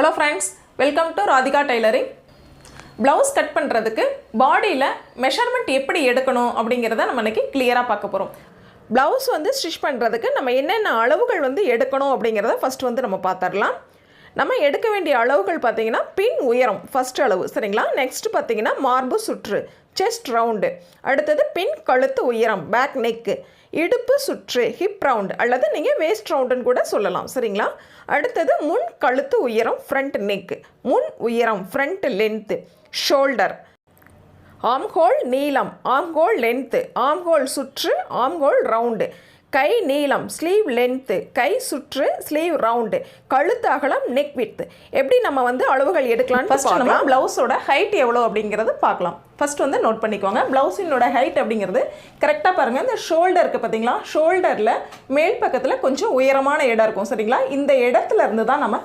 Hello friends, welcome to Radhika Tailoring. Blouse cut பண்றதுக்கு பாடியில measurement எப்படி எடுக்கணும் அப்படிங்கறத நம்ம இன்னைக்கு கிளியரா பார்க்க போறோம். Blouse வந்து ஸ்டிட்ச் பண்றதுக்கு நம்ம என்னென்ன அளவுகள் வந்து எடுக்கணும் அப்படிங்கறத ஃபர்ஸ்ட் வந்து நம்ம பார்த்தறலாம். நம்ம எடுக்க வேண்டிய அளவுகள் பாத்தீங்கன்னா பின் உயரம் ஃபர்ஸ்ட் அளவு சரிங்களா? நெக்ஸ்ட் பாத்தீங்கன்னா மார்பு சுற்று chest round, அடுத்தது பின் கழுத்து உயரம் back neck, இடுப்பு சுற்று hip round அல்லது நீங்க waist round ன்னு கூட சொல்லலாம் சரிங்களா? அடுத்தது முன் கழுத்து உயரம் front neck, முன் உயரம் front length, shoulder, arm hole நீளம் arm hole length, arm hole சுற்று arm hole round, கை நீளம் sleeve length, கை சுற்று sleeve round, கழுத்து அகலம் neck width. எப்படி நம்ம வந்து அளவுகள் எடுக்கலாம்னு ஃபர்ஸ்ட் நம்ம ப்ளவுஸோட ஹைட் எவ்வளவு அப்படிங்கறது பார்க்கலாம். ஃபர்ஸ்ட் வந்து நோட் பண்ணிக்கோங்க. ப்ளவுஸினோட ஹைட் அப்படிங்கிறது கரெக்ட்டா பாருங்க. இந்த ஷோல்டருக்கு பாத்தீங்களா? ஷோல்டர்ல மேல் பக்கத்துல கொஞ்சம் உயரமான இடம் இருக்கும் சரிங்களா? இந்த இடத்துல இருந்து தான் நம்ம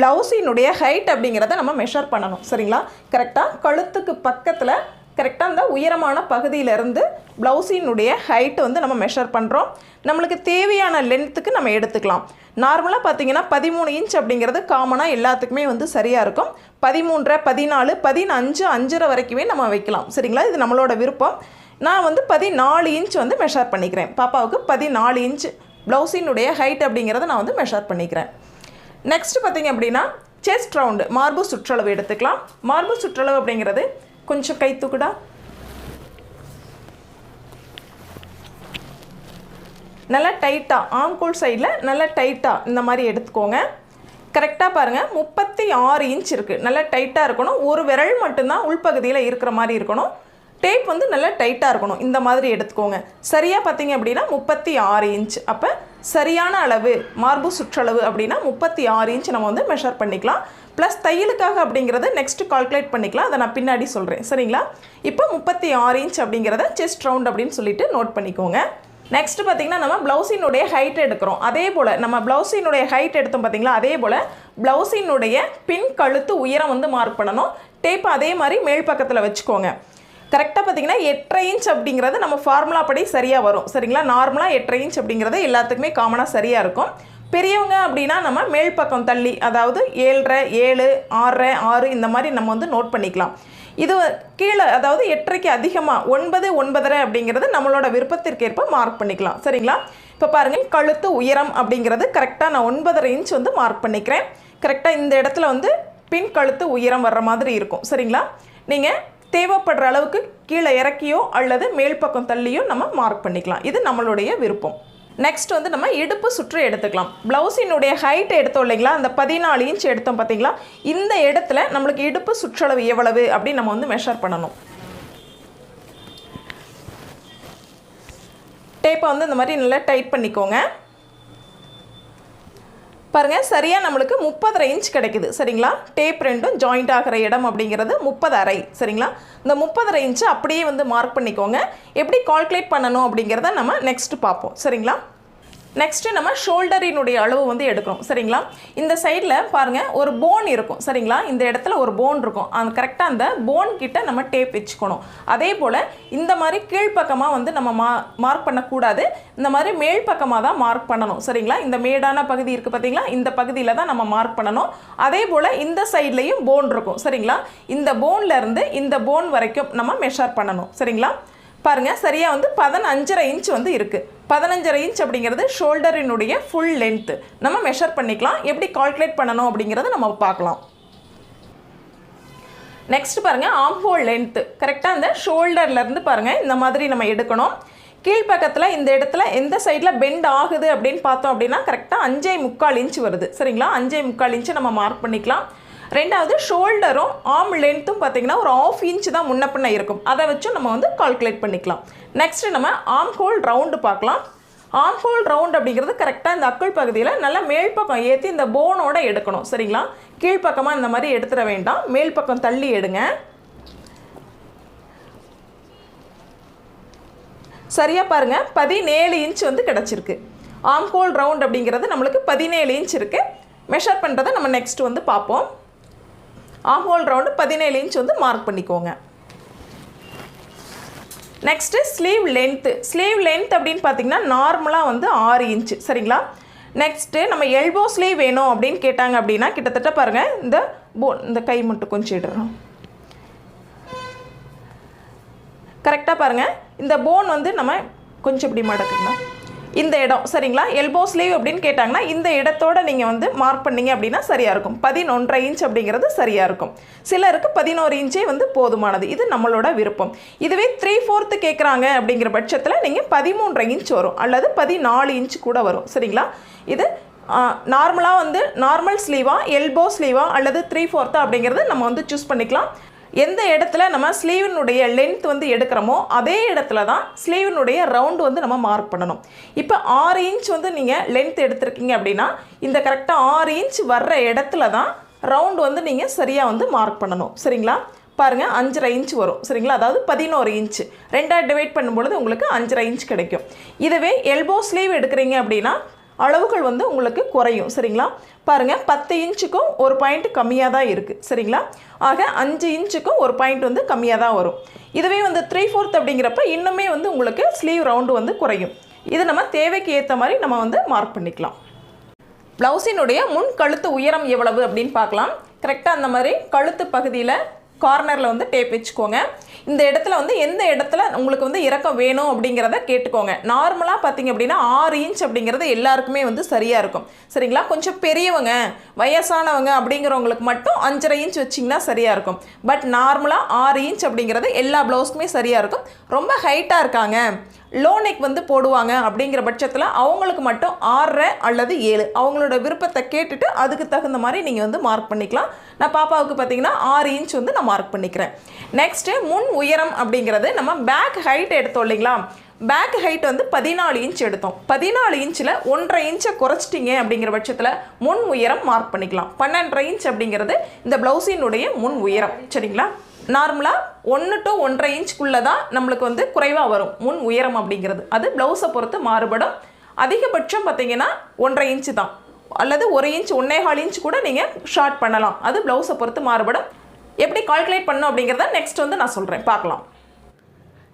ப்ளவுஸினுடைய ஹைட் அப்படிங்கறத நம்ம மெஷர் பண்ணனும் சரிங்களா? கரெக்ட்டா கழுத்துக்கு பக்கத்துல கரெக்ட்டா அந்த உயரமான பகுதியில இருந்து ப்ளவுஸினுடைய ஹைட் வந்து நம்ம மெஷர் பண்றோம். நமக்கு தேவையான லெந்த்துக்கு நம்ம எடுத்துக்கலாம். நார்மலா பாத்தீங்கன்னா 13 இன்ச் அப்படிங்கிறது காமனா எல்லாத்துக்குமே வந்து சரியா இருக்கும். 13, 14, 15, 5 வரைக்குமே நம்ம வைக்கலாம் சரிங்களா? இது நம்மளோட விருப்பம். நான் வந்து 14 இன்ச் வந்து மெஷர் பண்ணிக்கிறேன். பாப்பாவுக்கு 14 இன்ச் ப்ளவுஸினுடைய ஹைட் அப்படிங்கறத நான் வந்து மெஷர் பண்ணிக்கிறேன். நெக்ஸ்ட் பாத்தீங்க அப்படினா chest round மார்பு சுற்றளவு எடுத்துக்கலாம். மார்பு சுற்றளவு அப்படிங்கிறது கொஞ்சம் கை தூக்குடா. நல்லா டைட்டா ஆம்கோல் சைடுல நல்லா டைட்டா இந்த மாதிரி எடுத்துக்கோங்க. கரெக்ட்டா பாருங்க 36 இன்ச் இருக்கு. நல்லா டைட்டா இருக்கணும். ஒரு விரல் மட்டும் தான் உள்பகுதியில இருக்கிற மாதிரி இருக்கணும். டேப் வந்து நல்லா டைட்டா இருக்கணும். இந்த மாதிரி எடுத்துக்கோங்க. சரியா பாத்தீங்க அப்படினா 36 இன்ச். அப்ப சரியான அளவு மார்பு சுற்றளவு அப்படினா 36 இன்ச் நம்ம வந்து மெஷர் பண்ணிக்கலாம். ப்ளஸ் தையலுக்காக அப்படிங்கறத நெக்ஸ்ட் கால்குலேட் பண்ணிக்கலாம். அத நான் பின்னாடி சொல்றேன் சரிங்களா? இப்போ 36 இன்ச் அப்படிங்கறத செஸ்ட் ரவுண்ட் அப்படினு சொல்லிட்டு நோட் பண்ணிக்கோங்க. நெக்ஸ்ட் பாத்தீங்கன்னா நம்ம ப்ளவுஸினுடைய ஹைட் எடுக்கிறோம். அதே போல நம்ம ப்ளவுஸினுடைய ஹைட் எடுத்தோம் பாத்தீங்களா? அதே போல ப்ளவுஸினுடைய பின் கழுத்து உயரம் வந்து மார்க் பண்ணனும். டேப் அதே மாதிரி மேல் பக்கத்துல வெச்சுக்கோங்க. கரெக்ட்டா பாத்தீங்கன்னா 8.5 இன்ச் அப்படிங்கறது நம்ம ஃபார்முலா படி சரியா வரும் சரிங்களா? நார்மலா 8.5 இன்ச் அப்படிங்கறது எல்லாத்துக்குமே காமனா சரியா இருக்கும். பெரியவங்க அப்படினா நம்ம மேல் பக்கம் தள்ளி அதாவது 7.5, 7, 6, 6 இந்த மாதிரி நம்ம வந்து நோட் பண்ணிக்கலாம். இது கீழ அதாவது 8.5க்கு அதிகமா 9, 9.5 அப்படிங்கிறது நம்மளோட விருப்பத்திற்கேற்ப மார்க் பண்ணிக்கலாம் சரிங்களா? இப்போ பாருங்க கழுத்து உயரம் அப்படிங்கிறது கரெக்ட்டா நான் 9.5 இன்ச் வந்து மார்க் பண்ணிக்கிறேன். கரெக்ட்டா இந்த இடத்துல வந்து பின் கழுத்து உயரம் வர்ற மாதிரி இருக்கும் சரிங்களா? நீங்க தேவைப்படுற அளவுக்கு கீழ இறக்கியோ அல்லது மேல் பக்கம் தள்ளியோ நம்ம மார்க் பண்ணிக்கலாம். இது நம்மளுடைய விருப்பம். நெக்ஸ்ட் வந்து நம்ம இடுப்பு சுற்று எடுத்துக்கலாம். ப்ளவுஸினுடைய ஹைட் எடுத்தோம் இல்லைங்களா? அந்த 14 இன்ச் எடுத்தோம் பாத்தீங்களா? இந்த இடத்துல நமக்கு இடுப்பு சுற்றளவு எவ்வளவு அப்படி நம்ம வந்து மெஷர் பண்ணனும். டேப்பை வந்து இந்த மாதிரி நல்லா டைட் பண்ணிக்கோங்க. பாருங்க சரியா நமக்கு 30.5 இன்ச் கிடைக்குது சரிங்களா? டேப் ரெண்டும் ஜாயிண்ட் ஆகிற இடம் அப்படிங்கிறது 30.5 சரிங்களா? இந்த 30.5 இன்ச் அப்படியே வந்து மார்க் பண்ணிக்கோங்க. எப்படி கால்குலேட் பண்ணனும் அப்படிங்கறத நம்ம நெக்ஸ்ட் பாப்போம் சரிங்களா? நெக்ஸ்ட் நம்ம ஷோல்டரினுடைய அளவு வந்து எடுக்கிறோம் சரிங்களா? இந்த சைடுல பாருங்க ஒரு போன் இருக்கும் சரிங்களா? இந்த இடத்துல ஒரு போன் இருக்கும். அந்த கரெக்ட்டா அந்த போன் கிட்ட நம்ம டேப் வெச்சுக்கணும். அதே போல இந்த மாதிரி கீழ் பக்கமா வந்து நம்ம மார்க் பண்ண கூடாது. இந்த மாதிரி மேல் பக்கமா தான் மார்க் பண்ணனும் சரிங்களா? இந்த மேடான பகுதி இருக்கு பாத்தீங்களா? இந்த பகுதியில தான் நம்ம மார்க் பண்ணனும். அதே போல இந்த சைடுலயும் போன் இருக்கும் சரிங்களா? இந்த போன்ல இருந்து இந்த போன் வரைக்கும் நம்ம மெஷர் பண்ணனும் சரிங்களா? பாருங்க சரியா வந்து 15.5 இன்ச் வந்து இருக்கு. 15.5 இன்ச் அப்படிங்கிறது ஷோல்டரினுடைய ஃபுல் லெந்த். நம்ம மெஷர் பண்ணிக்கலாம். எப்படி கால்குலேட் பண்ணனும் அப்படிங்கறத நம்ம பார்க்கலாம். நெக்ஸ்ட் பாருங்க ஆர்ம் ஹோல் லெந்த். கரெக்ட்டா அந்த ஷோல்டர்ல இருந்து பாருங்க இந்த மாதிரி நம்ம எடுக்கணும். கீழ் பக்கத்துல இந்த இடத்துல எந்த சைடுல பெண்ட் ஆகுது அப்படினு பார்த்தோம் அப்படினா கரெக்ட்டா 5.25 இன்ச் வருது சரிங்களா? 5.25 இன்ச் நம்ம மார்க் பண்ணிக்கலாம். ரெண்டாவது ஷோல்டரும் ஆர்ம் லென்த்தும் பாத்தீங்கன்னா ஒரு 1/2 இன்ச் தான் முன்ன பின்ன இருக்கும். அதை வச்சு நம்ம வந்து கால்குலேட் பண்ணிக்கலாம். நெக்ஸ்ட் நம்ம ஆர்ம் ஹோல் ரவுண்ட் பார்க்கலாம். ஆர்ம் ஹோல் ரவுண்ட் அப்படிங்கிறது கரெக்ட்டா இந்த அக்குள் பகுதியில நல்லா மேல் பக்கம் ஏத்தி இந்த போனோட எடுக்கணும் சரிங்களா? கீழ் பக்கமா இந்த மாதிரி எடுத்துற வேண்டாம். மேல் பக்கம் தள்ளி எடுங்க. சரியா பாருங்க 17 இன்ச் வந்து கிடைச்சிருக்கு. ஆர்ம் ஹோல் ரவுண்ட் அப்படிங்கிறது நமக்கு 17 இன்ச் இருக்கு. மெஷர் பண்றதை நம்ம நெக்ஸ்ட் வந்து பாப்போம். ஆர்ம் ஹோல் ரவுண்ட் 17 இன்ச் வந்து மார்க் பண்ணிக்கோங்க. Next sleeve length. Sleeve length அப்படினு பாத்தீங்கன்னா நார்மலா வந்து 6 இன்ச் சரிங்களா? நெக்ஸ்ட்டு நம்ம எல்போ ஸ்லீவ் வேணும் அப்படின்னு கேட்டாங்க அப்படின்னா கிட்டத்தட்ட பாருங்கள் இந்த கை மட்டும் கொஞ்சம் இடுறோம். கரெக்டாக பாருங்கள், இந்த போன் வந்து நம்ம கொஞ்சம் இப்படி மடக்குங்க. இந்த இடம் சரிங்களா, எல்போ ஸ்லீவ் அப்படின்னு கேட்டாங்கன்னா இந்த இடத்தோட நீங்கள் வந்து மார்க் பண்ணிங்க அப்படின்னா சரியாக இருக்கும். 11.5 இன்ச் அப்படிங்கிறது சரியாக இருக்கும். சிலருக்கு 11 இன்ச்சே வந்து போதுமானது. இது நம்மளோட விருப்பம். இதுவே 3/4 கேட்குறாங்க அப்படிங்கிற பட்சத்தில் நீங்கள் 13.5 இன்ச் வரும் அல்லது 14 இன்ச் கூட வரும். சரிங்களா, இது நார்மலாக வந்து நார்மல் ஸ்லீவா எல்போ ஸ்லீவா அல்லது 3/4 அப்படிங்கிறது நம்ம வந்து சூஸ் பண்ணிக்கலாம். எந்த இடத்துல நம்ம ஸ்லீவினுடைய லென்த் வந்து எடுக்கிறோமோ அதே இடத்துல தான் ஸ்லீவினுடைய ரவுண்டு வந்து நம்ம மார்க் பண்ணணும். இப்போ 6 இன்ச் வந்து நீங்கள் லென்த் எடுத்திருக்கீங்க அப்படின்னா இந்த கரெக்டாக 6 இன்ச் வர்ற இடத்துல தான் ரவுண்டு வந்து நீங்கள் சரியாக வந்து மார்க் பண்ணணும். சரிங்களா, பாருங்கள் 5.5 இன்ச் வரும். சரிங்களா, அதாவது 11 இன்ச் 2ஆக டிவைட் பண்ணும்பொழுது உங்களுக்கு 5.5 இன்ச் கிடைக்கும். இதுவே எல்போ ஸ்லீவ் எடுக்கிறீங்க அப்படின்னா அளவுகள் வந்து உங்களுக்கு குறையும். சரிங்களா, பாருங்கள் 10 இன்ச்சுக்கும் ஒரு பாயிண்ட் கம்மியாக தான் இருக்குது. சரிங்களா, ஆக 5 இன்ச்சுக்கும் ஒரு பாயிண்ட் வந்து கம்மியாக தான் வரும். இதுவே வந்து 3/4 அப்படிங்கிறப்ப இன்னுமே வந்து உங்களுக்கு ஸ்லீவ் ரவுண்டு வந்து குறையும். இது நம்ம தேவைக்கு ஏற்ற மாதிரி நம்ம வந்து மார்க் பண்ணிக்கலாம். ப்ளவுஸினுடைய முன் கழுத்து உயரம் எவ்வளவு அப்படின்னு பார்க்கலாம். கரெக்டாக அந்த மாதிரி கழுத்து பகுதியில் கார்னரில் வந்து டேப் வச்சுக்கோங்க. இந்த இடத்துல வந்து எந்த இடத்துல உங்களுக்கு வந்து இறக்கம் வேணும் அப்படிங்கிறத கேட்டுக்கோங்க. நார்மலாக பார்த்தீங்க அப்படின்னா 6 இன்ச் அப்படிங்கிறது எல்லாருக்குமே வந்து சரியாக இருக்கும். சரிங்களா, கொஞ்சம் பெரியவங்க வயசானவங்க அப்படிங்கிறவங்களுக்கு மட்டும் 5.5 இன்ச் வச்சிங்கன்னா சரியாக இருக்கும். பட் நார்மலாக 6 இன்ச் அப்படிங்கிறது எல்லா ப்ளவுஸ்க்குமே சரியாக இருக்கும். ரொம்ப ஹைட்டாக இருக்காங்க, லோ நெக் வந்து போடுவாங்க அப்படிங்கிற பட்சத்தில் அவங்களுக்கு மட்டும் 6.5 அல்லது 7 அவங்களோட விருப்பத்தை கேட்டுட்டு அதுக்கு தகுந்த மாதிரி நீங்கள் வந்து மார்க் பண்ணிக்கலாம். நான் பாப்பாவுக்கு பார்த்தீங்கன்னா 6 இன்ச் வந்து நான் மார்க் பண்ணிக்கிறேன். நெக்ஸ்ட்டு முன் உயரம் அப்படிங்கிறது நம்ம பேக் ஹைட் எடுத்தோம் இல்லைங்களா, பேக் ஹைட் வந்து 14 இன்ச் எடுத்தோம். 14 இன்ச்சில் 1.5 இன்ச்சை குறைச்சிட்டிங்க அப்படிங்கிற பட்சத்தில் முன் உயரம் மார்க் பண்ணிக்கலாம். 12.5 இன்ச் அப்படிங்கிறது இந்த ப்ளவுஸினுடைய முன் உயரம். சரிங்களா, நார்மலாக 1 to 1.5 இன்ச்சுக்குள்ளே தான் நம்மளுக்கு வந்து குறைவாக வரும் முன் உயரம் அப்படிங்கிறது. அது ப்ளவுஸை பொறுத்து மாறுபடும். அதிகபட்சம் பார்த்தீங்கன்னா 1.5 இன்ச்சு தான், அல்லது 1 இன்ச் 1.25 இன்ச் கூட நீங்கள் ஷார்ட் பண்ணலாம். அது ப்ளவுஸை பொறுத்து மாறுபடும். எப்படி கால்குலேட் பண்ணணும் அப்படிங்கிறத நெக்ஸ்ட் வந்து நான் சொல்கிறேன், பார்க்கலாம்.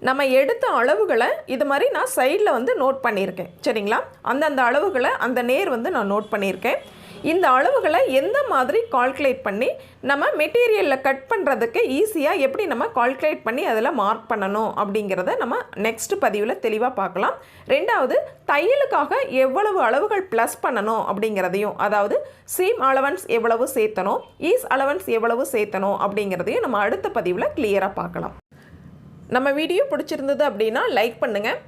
நம்ம எடுத்த அளவுகளை இது மாதிரி நான் சைடில் வந்து நோட் பண்ணியிருக்கேன். சரிங்களா, அந்தந்த அளவுகளை அந்த நேர் வந்து நான் நோட் பண்ணியிருக்கேன். இந்த அளவுகளை எந்த மாதிரி கால்குலேட் பண்ணி நம்ம மெட்டீரியலில் கட் பண்ணுறதுக்கு ஈஸியாக எப்படி நம்ம கால்குலேட் பண்ணி அதில் மார்க் பண்ணணும் அப்படிங்கிறத நம்ம நெக்ஸ்ட் பதிவில் தெளிவாக பார்க்கலாம். ரெண்டாவது, தையலுக்காக எவ்வளவு அளவுகள் ப்ளஸ் பண்ணணும் அப்படிங்கிறதையும், அதாவது சீம் அலவன்ஸ் எவ்வளவு சேர்த்தணும், ஈஸ் அலவன்ஸ் எவ்வளவு சேர்த்தணும் அப்படிங்கிறதையும் நம்ம அடுத்த பதிவில் கிளியராக பார்க்கலாம். நம்ம வீடியோ பிடிச்சிருந்தது அப்படின்னா லைக் பண்ணுங்கள்.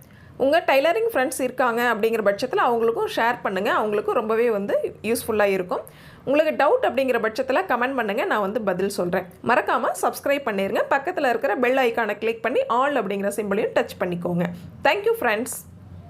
உங்கள் டைலரிங் ஃப்ரெண்ட்ஸ் இருக்காங்க அப்படிங்கிற பட்சத்தில் அவங்களுக்கும் ஷேர் பண்ணுங்கள். அவங்களுக்கும் ரொம்பவே வந்து யூஸ்ஃபுல்லாக இருக்கும். உங்களுக்கு டவுட் அப்படிங்கிற பட்சத்தில் கமெண்ட் பண்ணுங்கள், நான் வந்து பதில் சொல்கிறேன். மறக்காமல் சப்ஸ்கிரைப் பண்ணிடுங்க. பக்கத்தில் இருக்கிற பெல் ஐக்கானை கிளிக் பண்ணி ஆல் அப்படிங்கிற சிம்பிளையும் டச் பண்ணிக்கோங்க. Thank you friends.